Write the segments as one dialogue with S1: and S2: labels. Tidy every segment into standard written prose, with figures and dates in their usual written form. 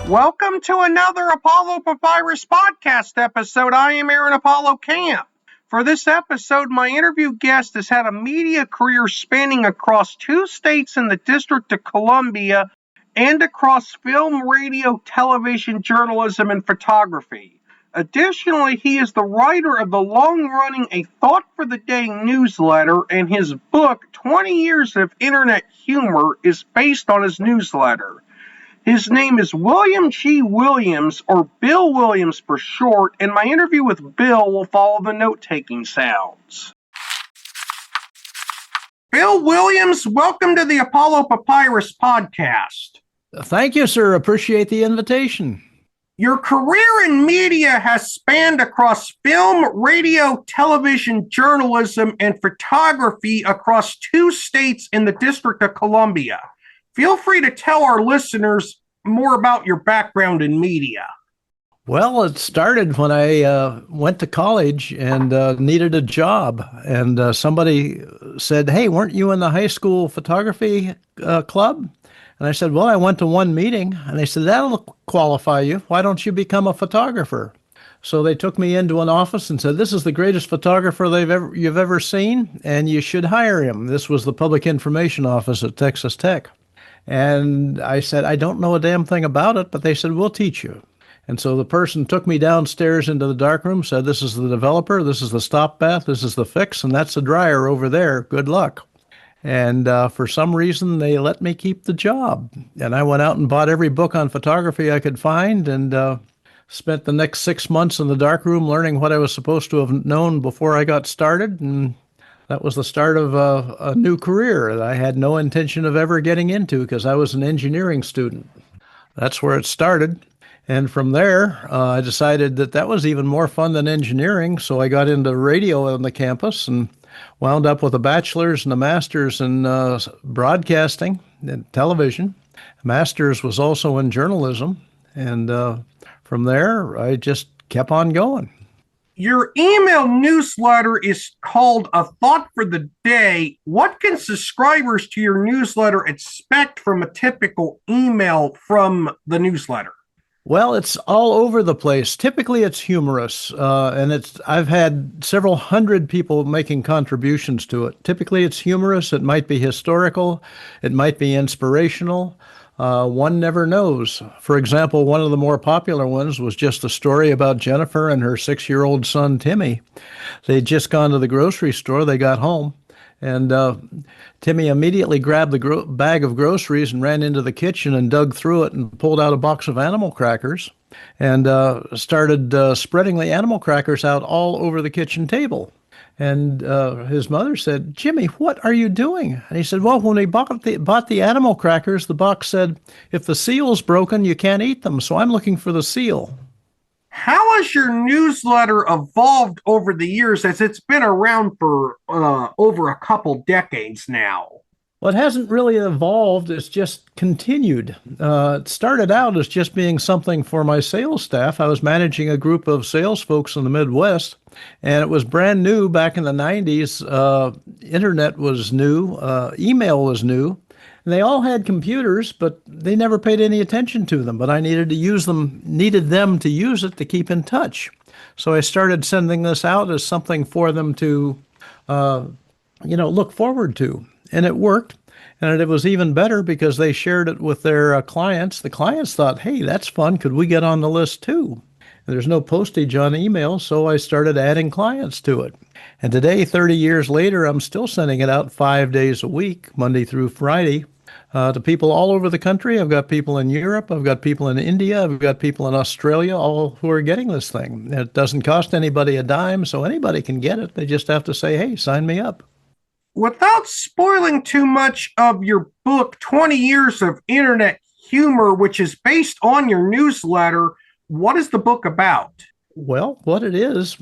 S1: Welcome to another Apollo Papyrus podcast episode. I am Aaron Apollo Camp. For this episode, my interview guest has had a media career spanning across 2 states in the District of Columbia and across film, radio, television, journalism, and photography. Additionally, he is the writer of the long-running A Thought for the Day newsletter, and his book, 20 Years of Internet Humor, is based on his newsletter. His name is William G. Williams, or Bill Williams for short, and my interview with Bill will follow the note-taking sounds. Bill Williams, welcome to the Apollo Papyrus podcast.
S2: Thank you, sir. Appreciate the invitation.
S1: Your career in media has spanned across film, radio, television, journalism, and photography across 2 states in the District of Columbia. Feel free to tell our listeners more about your background in media.
S2: Well, it started when I went to college and needed a job. And somebody said, "Hey, weren't you in the high school photography club?" And I said, "Well, I went to one meeting." And they said, "That'll qualify you. Why don't you become a photographer?" So they took me into an office and said, "This is the greatest photographer you've ever seen, and you should hire him." This was the Public Information Office at Texas Tech. And I said, "I don't know a damn thing about it," but they said, "We'll teach you." And so the person took me downstairs into the darkroom, said, "This is the developer, this is the stop bath, this is the fix, and that's the dryer over there. Good luck." And for some reason, they let me keep the job. And I went out and bought every book on photography I could find and spent the next 6 months in the darkroom learning what I was supposed to have known before I got started. And that was the start of a new career that I had no intention of ever getting into because I was an engineering student. That's where it started. And from there, I decided that was even more fun than engineering. So I got into radio on the campus and wound up with a bachelor's and a master's in broadcasting and television. A master's was also in journalism. And from there, I just kept on going.
S1: Your email newsletter is called A Thought for the Day. What can subscribers to your newsletter expect from a typical email from the newsletter?
S2: Well, it's all over the place. Typically, it's humorous, and I've had several hundred people making contributions to it. Typically, it's humorous. It might be historical. It might be inspirational. One never knows. For example, one of the more popular ones was just a story about Jennifer and her 6-year-old son, Timmy. They'd just gone to the grocery store. They got home, and Timmy immediately grabbed the bag of groceries and ran into the kitchen and dug through it and pulled out a box of animal crackers and started spreading the animal crackers out all over the kitchen table. And his mother said, "Jimmy, what are you doing?" And he said, "Well, when we bought the animal crackers, the box said, if the seal's broken, you can't eat them. So I'm looking for the seal."
S1: How has your newsletter evolved over the years, as it's been around for over a couple decades now?
S2: Well, it hasn't really evolved. It's just continued. It started out as just being something for my sales staff. I was managing a group of sales folks in the Midwest, and it was brand new back in the 90s. Internet was new. Email was new. And they all had computers, but they never paid any attention to them. But I needed them to use it to keep in touch. So I started sending this out as something for them to, look forward to. And it worked. And it was even better because they shared it with their clients. The clients thought, "Hey, that's fun. Could we get on the list too?" And there's no postage on email, so I started adding clients to it. And today, 30 years later, I'm still sending it out 5 days a week, Monday through Friday, to people all over the country. I've got people in Europe. I've got people in India. I've got people in Australia, all who are getting this thing. It doesn't cost anybody a dime, so anybody can get it. They just have to say, "Hey, sign me up."
S1: Without spoiling too much of your book, 20 Years of Internet Humor, which is based on your newsletter, what is the book about?
S2: Well, what it is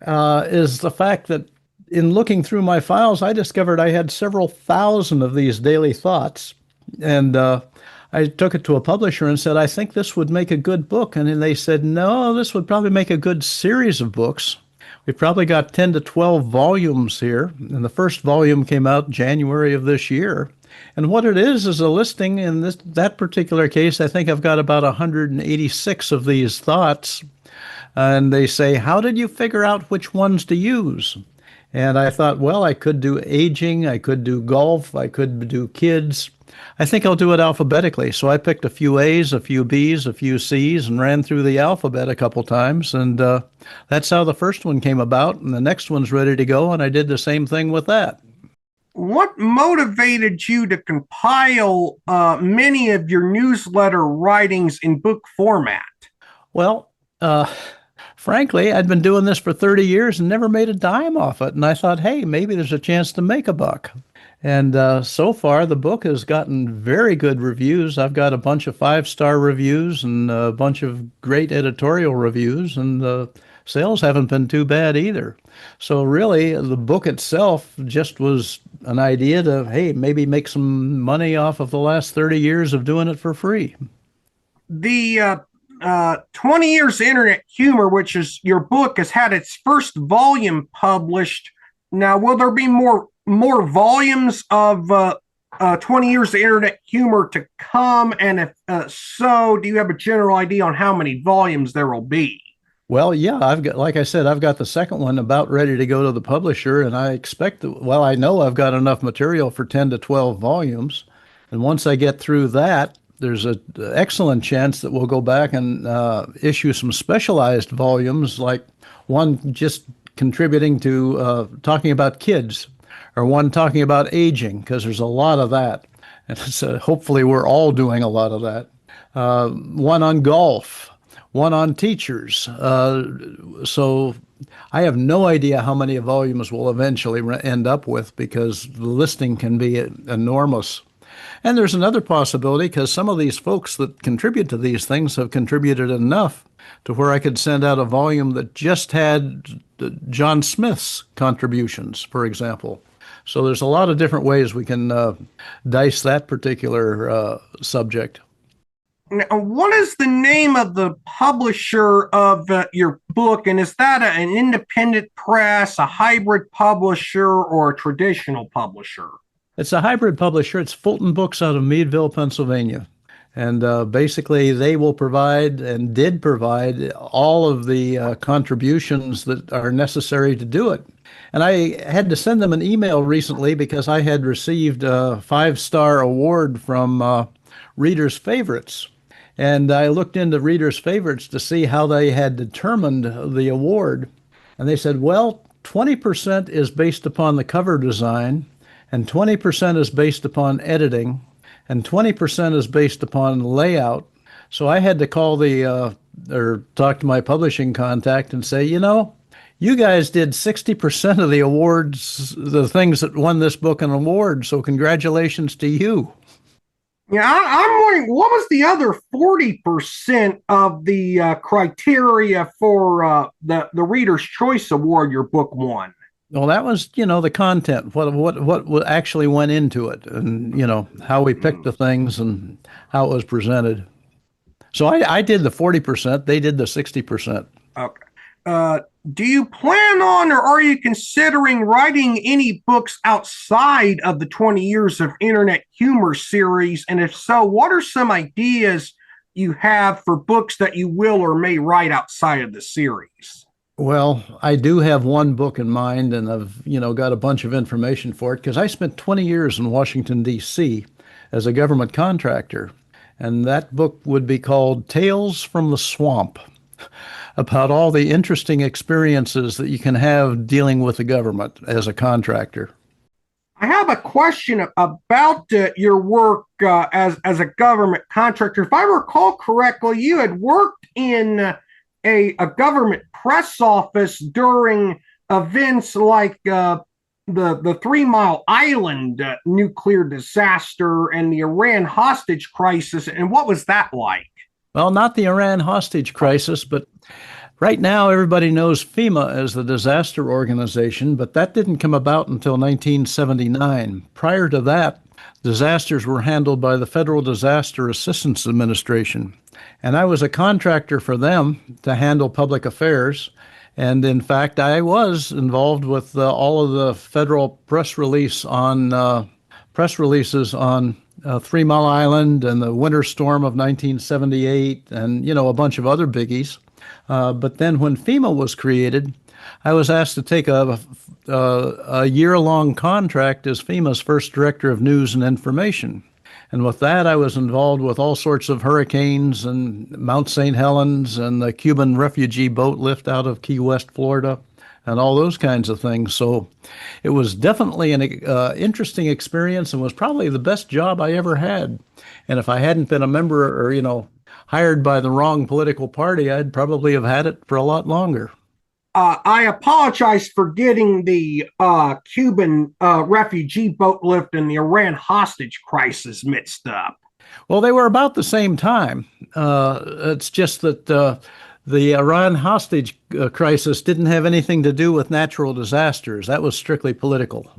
S2: the fact that in looking through my files, I discovered I had several thousand of these daily thoughts. And I took it to a publisher and said, "I think this would make a good book." And then they said, "No, this would probably make a good series of books. We've probably got 10 to 12 volumes here." And the first volume came out January of this year. And what it is a listing. In that particular case, I think I've got about 186 of these thoughts. And they say, how did you figure out which ones to use? And I thought, well, I could do aging, I could do golf, I could do kids. I think I'll do it alphabetically. So I picked a few A's, a few B's, a few C's, and ran through the alphabet a couple times. And that's how the first one came about. And the next one's ready to go. And I did the same thing with that.
S1: What motivated you to compile many of your newsletter writings in book format?
S2: Well, frankly, I'd been doing this for 30 years and never made a dime off it. And I thought, hey, maybe there's a chance to make a buck. And so far, the book has gotten very good reviews. I've got a bunch of 5-star reviews and a bunch of great editorial reviews, and the sales haven't been too bad either. So really, the book itself just was an idea to, hey, maybe make some money off of the last 30 years of doing it for free.
S1: The 20 Years of Internet Humor, which is your book, has had its first volume published. Now, will there be more volumes of 20 Years of Internet Humor to come? And if so, do you have a general idea on how many volumes there will be?
S2: Well, yeah, like I said, I've got the second one about ready to go to the publisher, and I expect well, I know I've got enough material for 10 to 12 volumes. And once I get through that, there's an excellent chance that we'll go back and issue some specialized volumes, like one just contributing to talking about kids, or one talking about aging, because there's a lot of that. And hopefully we're all doing a lot of that. One on golf, one on teachers. So I have no idea how many volumes we'll eventually end up with, because the listing can be enormous. And there's another possibility, because some of these folks that contribute to these things have contributed enough to where I could send out a volume that just had John Smith's contributions, for example. So there's a lot of different ways we can dice that particular subject.
S1: Now, what is the name of the publisher of your book? And is that an independent press, a hybrid publisher, or a traditional publisher?
S2: It's a hybrid publisher. It's Fulton Books out of Meadville, Pennsylvania. And basically, they will provide and did provide all of the contributions that are necessary to do it. And I had to send them an email recently because I had received a 5-star award from Reader's Favorites. And I looked into Reader's Favorites to see how they had determined the award. And they said, well, 20% is based upon the cover design, and 20% is based upon editing, and 20% is based upon layout. So I had to call or talk to my publishing contact and say, you guys did 60% of the awards, the things that won this book an award, so congratulations to you.
S1: Yeah, I'm wondering, what was the other 40% of the criteria for the Reader's Choice Award your book won?
S2: Well, that was, the content, what actually went into it, and, how we picked the things and how it was presented. So I did the 40%, they did the 60%.
S1: Okay. Do you plan on, or are you considering writing any books outside of the 20 Years of Internet Humor series? And if so, what are some ideas you have for books that you will or may write outside of the series?
S2: Well, I do have one book in mind, and I've, got a bunch of information for it, because I spent 20 years in Washington, D.C. as a government contractor. And that book would be called Tales from the Swamp, about all the interesting experiences that you can have dealing with the government as a contractor.
S1: I have a question about your work as a government contractor. If I recall correctly, you had worked in a government press office during events like the 3 Mile Island nuclear disaster and the Iran hostage crisis. And what was that like?
S2: Well, not the Iran hostage crisis, but right now everybody knows FEMA as the disaster organization, but that didn't come about until 1979. Prior to that, disasters were handled by the Federal Disaster Assistance Administration. And I was a contractor for them to handle public affairs. And in fact, I was involved with all of the federal press release on press releases on 3 Mile Island and the winter storm of 1978 and, a bunch of other biggies. But then when FEMA was created, I was asked to take a year-long contract as FEMA's first director of news and information. And with that, I was involved with all sorts of hurricanes and Mount St. Helens and the Cuban refugee boat lift out of Key West, Florida, and all those kinds of things. So it was definitely an interesting experience and was probably the best job I ever had. And if I hadn't been a member or, hired by the wrong political party, I'd probably have had it for a lot longer.
S1: I apologize for getting the Cuban refugee boat lift and the Iran hostage crisis mixed up.
S2: Well, they were about the same time. It's just that the Iran hostage crisis didn't have anything to do with natural disasters. That was strictly political.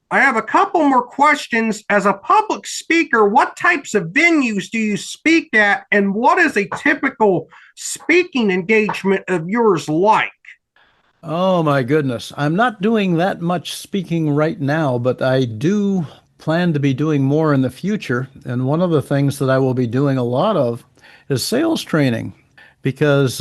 S1: I have a couple more questions. As a public speaker, what types of venues do you speak at, and what is a typical speaking engagement of yours like?
S2: Oh my goodness. I'm not doing that much speaking right now, but I do plan to be doing more in the future. And one of the things that I will be doing a lot of is sales training because,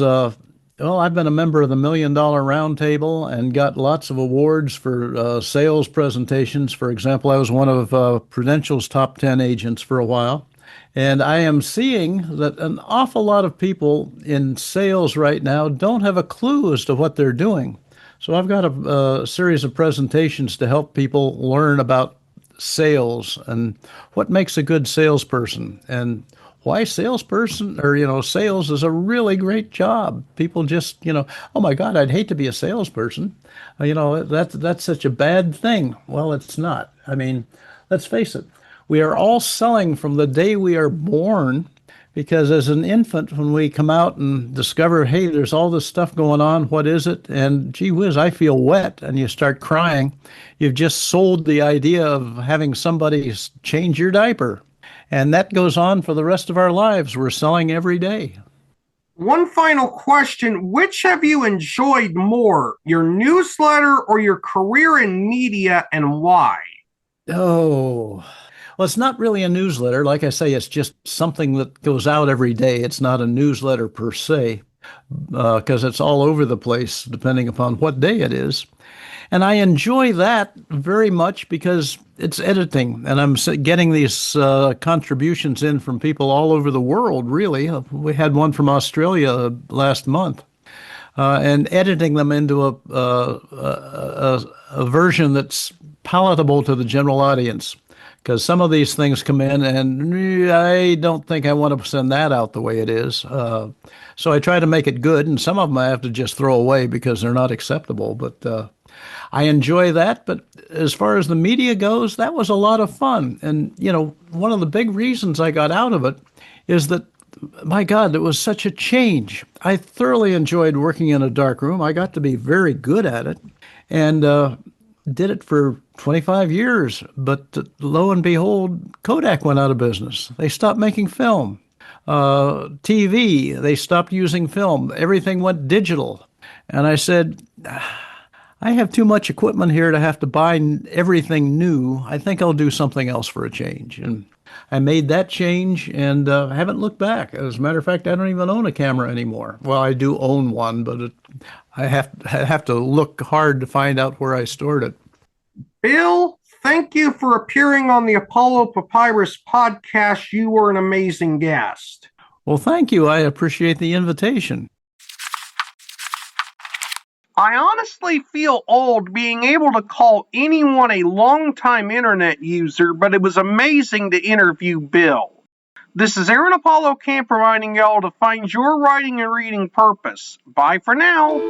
S2: I've been a member of the $1 Million Roundtable and got lots of awards for sales presentations. For example, I was one of Prudential's top 10 agents for a while. And I am seeing that an awful lot of people in sales right now don't have a clue as to what they're doing. So I've got a series of presentations to help people learn about sales and what makes a good salesperson and why salesperson or, sales is a really great job. People just, oh my God, I'd hate to be a salesperson. That's such a bad thing. Well, it's not. I mean, let's face it. We are all selling from the day we are born because as an infant, when we come out and discover, hey, there's all this stuff going on, what is it? And gee whiz, I feel wet, and you start crying. You've just sold the idea of having somebody change your diaper. And that goes on for the rest of our lives. We're selling every day.
S1: One final question. Which have you enjoyed more, your newsletter or your career in media, and why?
S2: Oh, well, it's not really a newsletter. Like I say, it's just something that goes out every day. It's not a newsletter per se, because it's all over the place depending upon what day it is. And I enjoy that very much because it's editing, and I'm getting these contributions in from people all over the world, really. We had one from Australia last month, and editing them into a version that's palatable to the general audience. Because some of these things come in and I don't think I want to send that out the way it is. So I try to make it good, and some of them I have to just throw away because they're not acceptable. But I enjoy that. But as far as the media goes, that was a lot of fun. And, one of the big reasons I got out of it is that, my God, it was such a change. I thoroughly enjoyed working in a dark room. I got to be very good at it. And did it for 25 years, but lo and behold, Kodak went out of business. They stopped making film. TV, they stopped using film. Everything went digital. And I said, I have too much equipment here to have to buy everything new. I think I'll do something else for a change. And I made that change and haven't looked back. As a matter of fact, I don't even own a camera anymore. Well, I do own one, but I have to look hard to find out where I stored it.
S1: Bill, thank you for appearing on the Apollo Papyrus podcast. You were an amazing guest.
S2: Well, thank you. I appreciate the invitation.
S1: I honestly feel old being able to call anyone a longtime internet user, but it was amazing to interview Bill. This is Aaron Apollo Camp reminding y'all to find your writing and reading purpose. Bye for now.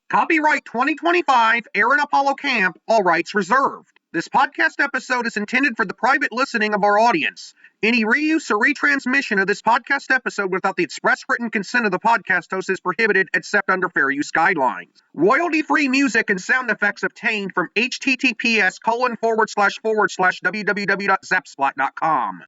S1: Copyright 2025, Aaron Apollo Camp, all rights reserved. This podcast episode is intended for the private listening of our audience. Any reuse or retransmission of this podcast episode without the express written consent of the podcast host is prohibited except under fair use guidelines. Royalty-free music and sound effects obtained from https://www.zapsplat.com.